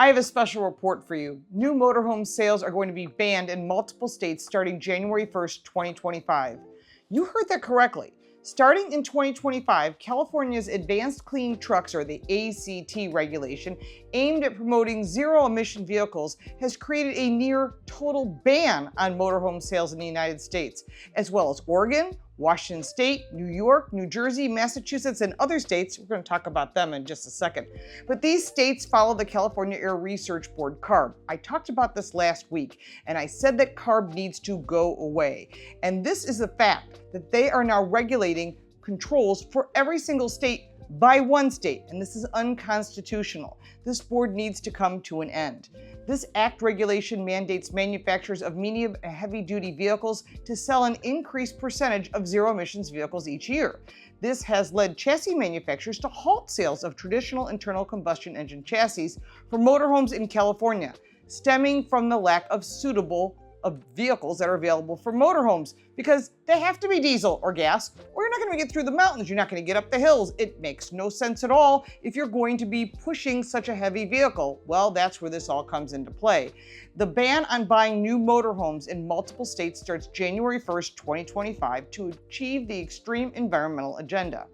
I have a special report for you. New motorhome sales are going to be banned in multiple states starting January 1st, 2025. You heard that correctly. Starting in 2025, California's Advanced Clean Trucks, or the ACT regulation, aimed at promoting zero-emission vehicles, has created a near total ban on motorhome sales in the United States, as well as Oregon, Washington State, New York, New Jersey, Massachusetts, and other states. We're going to talk about them in just a second. But these states follow the California Air Research Board, CARB. I talked about this last week, and I said that CARB needs to go away. And this is the fact that they are now regulating controls for every single state by one state, and this is unconstitutional. This board needs to come to an end. This act regulation mandates manufacturers of medium and heavy-duty vehicles to sell an increased percentage of zero-emissions vehicles each year. This has led chassis manufacturers to halt sales of traditional internal combustion engine chassis for motorhomes in California, stemming from the lack of suitable vehicles that are available for motorhomes, because they have to be diesel or gas, or you're not going to get through the mountains, you're not going to get up the hills. It makes no sense at all if you're going to be pushing such a heavy vehicle. Well, that's where this all comes into play. The ban on buying new motorhomes in multiple states starts January 1st, 2025 to achieve the extreme environmental agenda.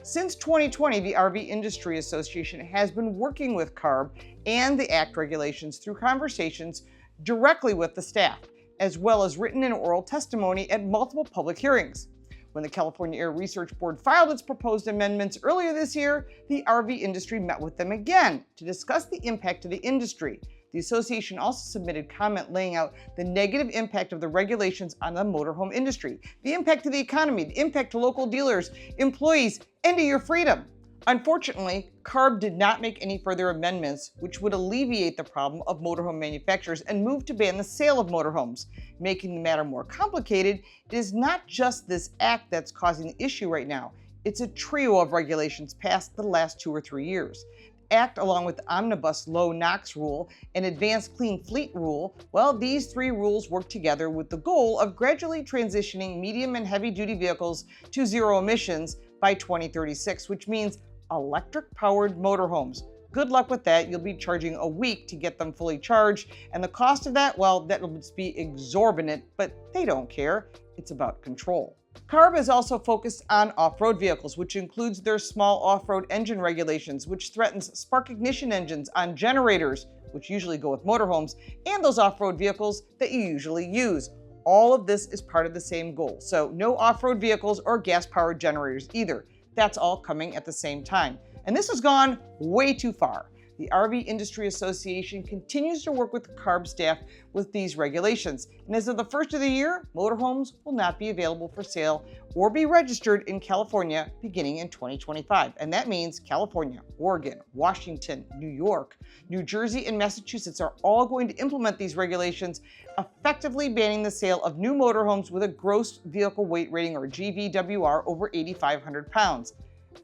Since 2020, the RV Industry Association has been working with CARB and the ACT regulations through conversations directly with the staff, as well as written and oral testimony at multiple public hearings. When the California Air Research Board filed its proposed amendments earlier this year, the RV industry met with them again to discuss the impact to the industry. The association also submitted comment laying out the negative impact of the regulations on the motorhome industry, the impact to the economy, the impact to local dealers, employees, and to your freedom. Unfortunately, CARB did not make any further amendments which would alleviate the problem of motorhome manufacturers and move to ban the sale of motorhomes. Making the matter more complicated, it is not just this act that's causing the issue right now. It's a trio of regulations passed the last 2 or 3 years. The act, along with the Omnibus Low NOx Rule and Advanced Clean Fleet Rule, well, these 3 rules work together with the goal of gradually transitioning medium and heavy-duty vehicles to zero emissions by 2036, which means electric-powered motorhomes. Good luck with that. You'll be charging a week to get them fully charged, and the cost of that, well, that will just be exorbitant, but they don't care. It's about control. CARB is also focused on off-road vehicles, which includes their small off-road engine regulations, which threatens spark ignition engines on generators, which usually go with motorhomes, and those off-road vehicles that you usually use. All of this is part of the same goal. So no off-road vehicles or gas-powered generators either. That's all coming at the same time. And this has gone way too far. The RV Industry Association continues to work with the CARB staff with these regulations. And as of the first of the year, motorhomes will not be available for sale or be registered in California beginning in 2025. And that means California, Oregon, Washington, New York, New Jersey, and Massachusetts are all going to implement these regulations, effectively banning the sale of new motorhomes with a gross vehicle weight rating, or GVWR, over 8,500 pounds.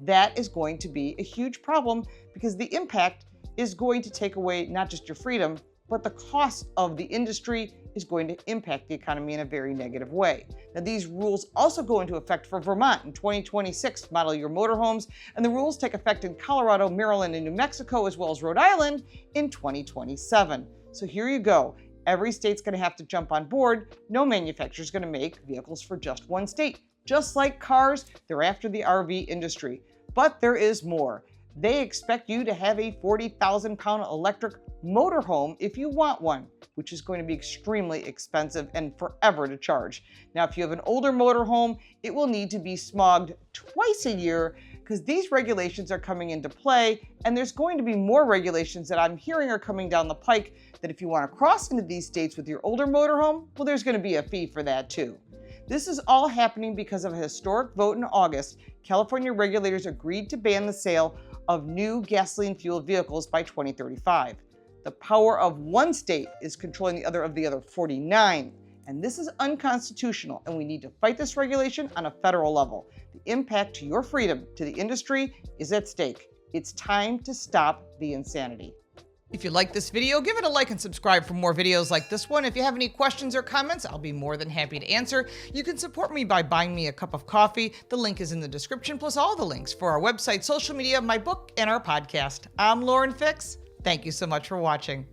That is going to be a huge problem because the impact is going to take away not just your freedom, but the cost of the industry is going to impact the economy in a very negative way. Now, these rules also go into effect for Vermont in 2026 model year motorhomes, and the rules take effect in Colorado, Maryland, and New Mexico, as well as Rhode Island in 2027. So here you go. Every state's going to have to jump on board. No manufacturer is going to make vehicles for just one state. Just like cars, they're after the RV industry. But there is more. They expect you to have a 40,000-pound electric motorhome if you want one, which is going to be extremely expensive and forever to charge. Now, if you have an older motorhome, it will need to be smogged twice a year because these regulations are coming into play, and there's going to be more regulations that I'm hearing are coming down the pike that if you want to cross into these states with your older motorhome, well, there's going to be a fee for that too. This is all happening because of a historic vote in August. California regulators agreed to ban the sale of new gasoline-fueled vehicles by 2035. The power of one state is controlling the other 49. And this is unconstitutional, and we need to fight this regulation on a federal level. The impact to your freedom, to the industry, is at stake. It's time to stop the insanity. If you like this video, give it a like and subscribe for more videos like this one. If you have any questions or comments, I'll be more than happy to answer. You can support me by buying me a cup of coffee. The link is in the description, plus all the links for our website, social media, my book, and our podcast. I'm Lauren Fix. Thank you so much for watching.